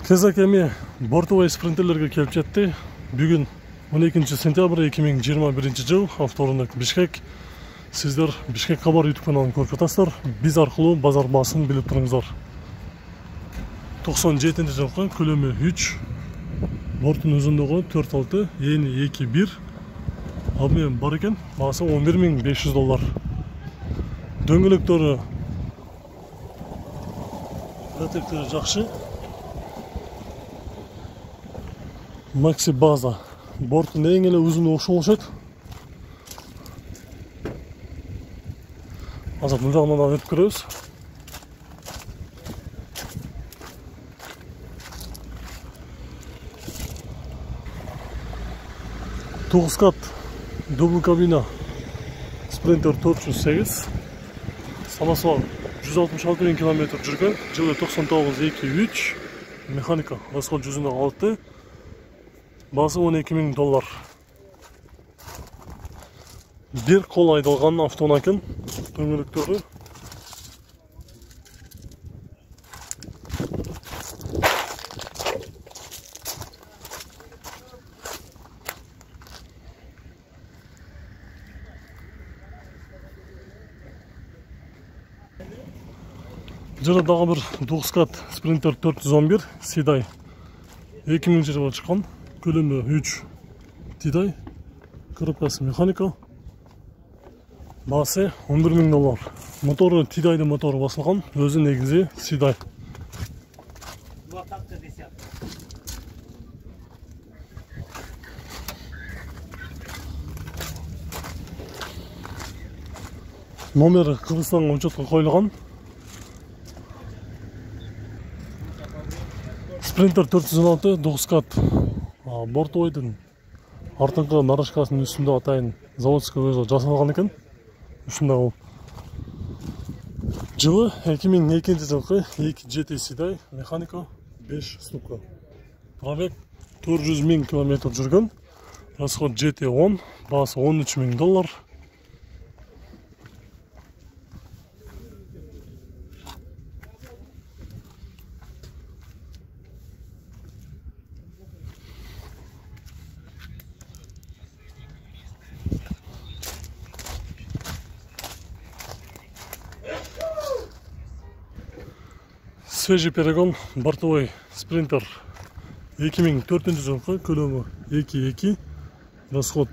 Кезек эми бортовой спринтерлерге келип жетти. Бүгүн 12 сентябрь 2021 жыл, авторунок Бишкек. Сиздер Бишкек кабар YouTube каналын көрүп жатасыздар. Биз аркылуу базар баасын билип туруңуздар. 97 жылкы көлөмү 3, борттун узундугу 4,6, эни 2,1. Абы бар экен, баасы $11,500. Дөңгөлөктөрү протектори жакшы. Maxi Baza. Борттун эң эле узуну ошол болушат. Азыр мына жагынан өтүп көрөбүз. Тогуз кат дубл кабина Sprinter 408. Самосвал 166 км жүргөн. Жылы 99,2,3. Механика расход жүзүнө 6. Басы $12,000. Bir kol айдалган автонакын дөңгөлөктөрү. Жана дагы бир 9 кат Sprinter 411 Сидай 2000 жылы чыккан. Көлөмү 3 Тидай, коробкасы механика, басы $11,000. Мотору Тидайдын мотору басылган, өзү негизи Сидай. Номер Кыргызстанга учетко коюлган. Sprinter 416 9 кат. Бортовойдун артыңкы нарашкасынын үстүндө атайын заводской өзү жасалган экен. Ушундай жылы 2002 жылкы 2 Сидай механика 5 ступка. Пробег 400,000 км жүргөн. Расход GT10, баасы $13,000. Свежий перегон бортовой Sprinter 2004 жылкы көлөмү 2,2, расход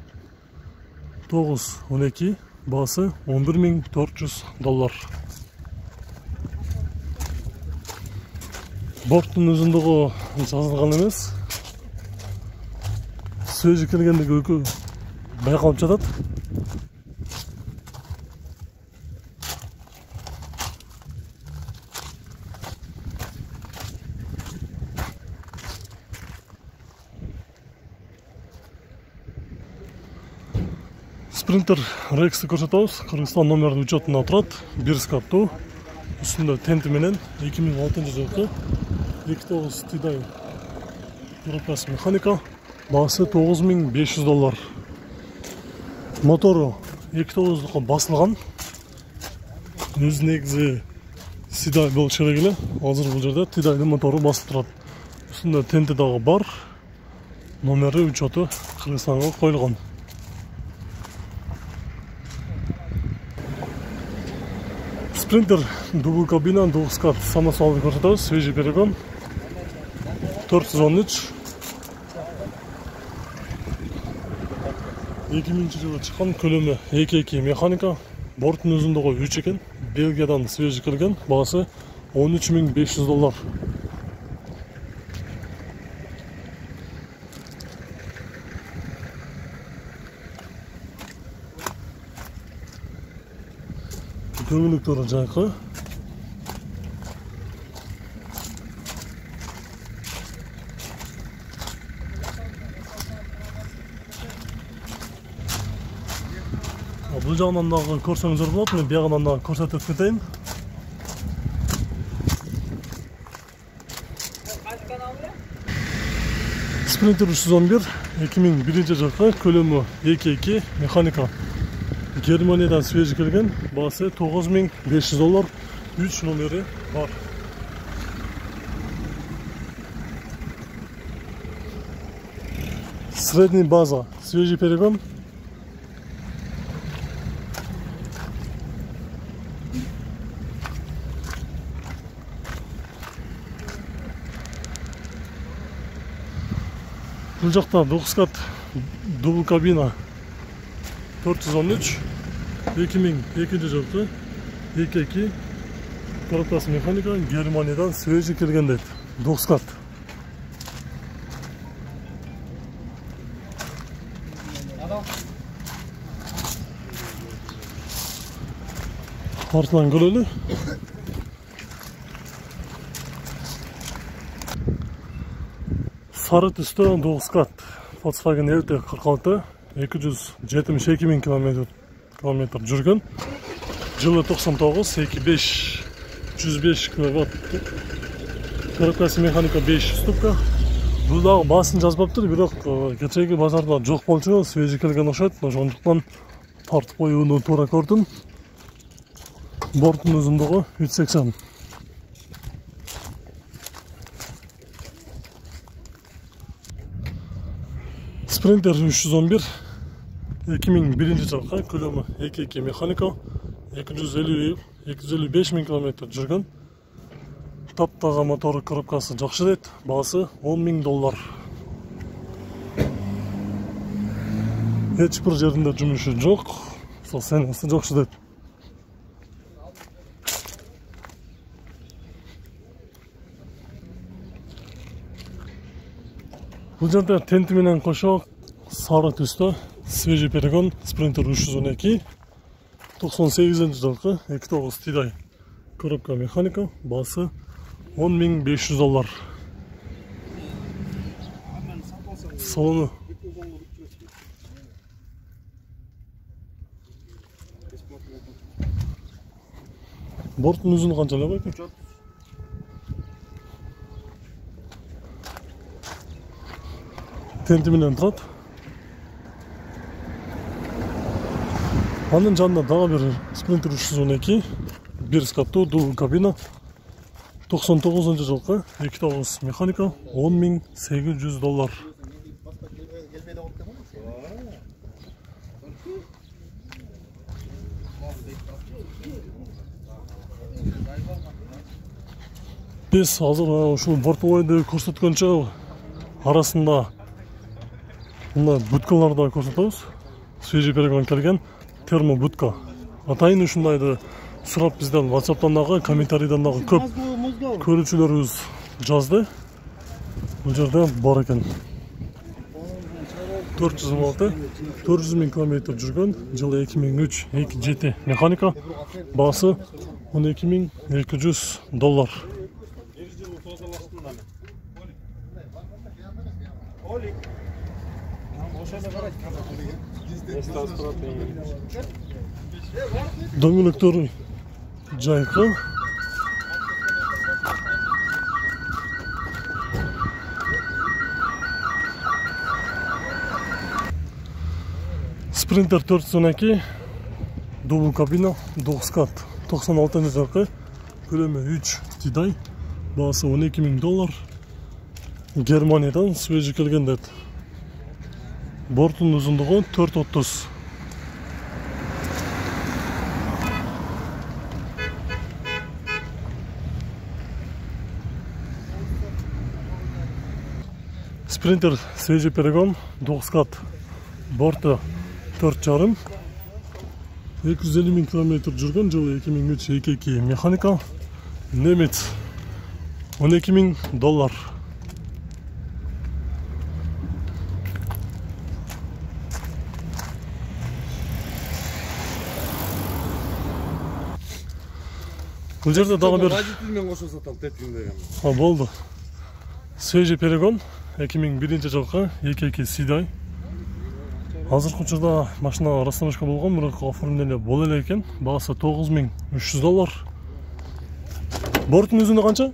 9,12, баасы $11,400. Борттун узундугу жазылган эмес. Свежий келгендиги өкү байкалып жатат. Sprinter Rex'ti көрсөтөбүз. Кыргызстан номердин учетунда турат. Бир скаттуу. Үстүндө тенти менен 2006 жылкы 2.9 Тидай коробкасы механика. Баасы $9,500. Мотору 2.9 басылган. Өзү негизи Сидай болуш керек эле. Азыр бул жерде Тидайдын мотору басып турат. Үстүндө тенти дагы бар. Номери учету Кыргызстанга коюлган. Sprinter дубл кабина 9 кат самосвалды көрсөтөбүз. Свежий перегон 413 2000 жылы чыккан, көлөмү 2,2 механика, борттун узундугу 3 экен. Бельгиядан свежий келген, баасы $13,500. Дөңгөлөктөрү жайкы. Бул жагынан дагы көрсөңүздөр болот. Мен биягынан дагы көрсөтүп кетейин. Sprinter 311 2001 жылкы, көлөмү 2,2 механика. Германиядан свежий келген, басы $9,500, 3 номери бар. Средний база, свежий перегон. Бұл жақта 9 кат дубл кабина 413 2200 жылғы 2.2 коробкасы механика Германиядан свежий келген дейді. 9 кат. Артынан көрелі. Сары түсті 9 кат. Volkswagen EVT 46 272 000 километр жүрген. Жылы 99 2.5 105 киловатт. Коробкасы механика 5 ступка. Бұл дағы басын жазбаптыр, бірақ кешегі базарда жоқ болчу, свежий келген окшойт. Ошондуктан тартып коюуну туура көрдүм. Борттун узундугу 380. Sprinter 311 2001 жылғы көлемі 2.2 механика 255 000 километр жүрген. Таптағы моторы коробкасы жақсы дейді. Бағасы $10,000. Ешбір жерінде жұмысы жоқ. Сол сенесі жақсы дейді. Бұл жерде тенті менен қоша сары түсті свежий перегон Sprinter 312 98 жылғы 2.9 тидай коробка механика, басы $10,500. Салоны борттың ұзыны қаншалап екен? Тенті менен тұрады. Анын жанында дағы бір Sprinter 312 1 каттуу дубл кабина 99 жылғы 2.9 механика $10,800. Біз азыр ушул бортовойды көрсөткөнчө арасында мына буткаларда көрсөтөбүз. Свежий перегон келген термобудка. Атайын ушундайды сурап бизден WhatsApp'тан дагы, комментарийдан дагы көп көрүүчүлөрүбүз жазды. Бул жерде бар экен. 426 400 000 километр жүргөн, жылы 2003 2.7 механика, баасы $12,200. Дөңгөлөктөрү жайкы. Sprinter 412 дубл кабина 9 кат 96 жылғы көлемі 3 тидай, баасы $12,000. Германиядан свежий келген дейді. Борттун ұзындығы 4.30. Sprinter свежий перегон 9 кат. Борты 4.5. 250 000 километр жүрген, жылы 2003 2.2 механика. Немец $12,000. Бұл жерде дағы бір... Болды. Свежий перегон 2001 жылғы 2.2 седай. Азыр құчырда машина расстановка болған, бірақ оформление бол эле екен. Бағасы $9,300. Борттың өзінде қанша?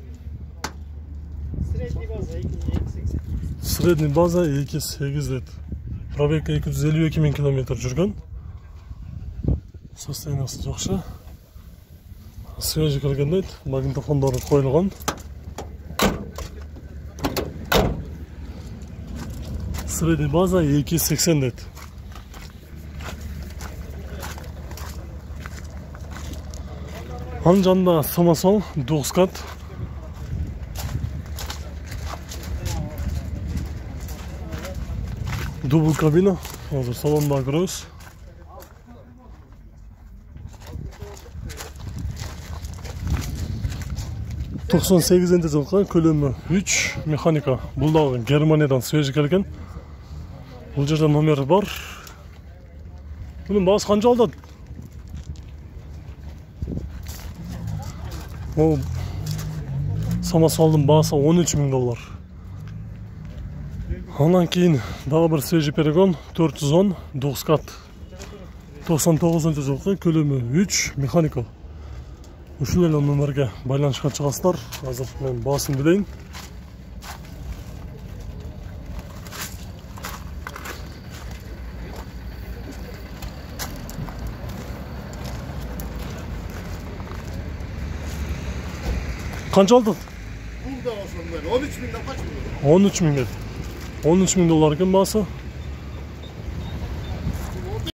Средний база 2.8 дейді. Пробег 252 000 километр жүрген. Состояниясы жақсы. Свежий келген дейді, магнитофондары қойылған. Srednja baza 280 deydi. Анын жанында самосвал 9 кат. Дубл кабина. Азыр салонда көрөбүз. Токсон сегизинчи жылкы көлөмү 3 механика. Бул дагы Германиядан свежий келген. Бул жерде номери бар. Bunun baası kanca aldı? O самосвалдын baası 13.000 доллар. Анан кийин дагы bir свежий перегон 410 9 кат. 99 жылкы көлөмү 3 механика. Ушул эле номерге байланышка чыгасыздар. Азыр мен баасын билейин. Kança aldın? Burada olsun böyle. 13.000'den kaç mı? 13.000 dedi. 13.000 dolar ekan baası.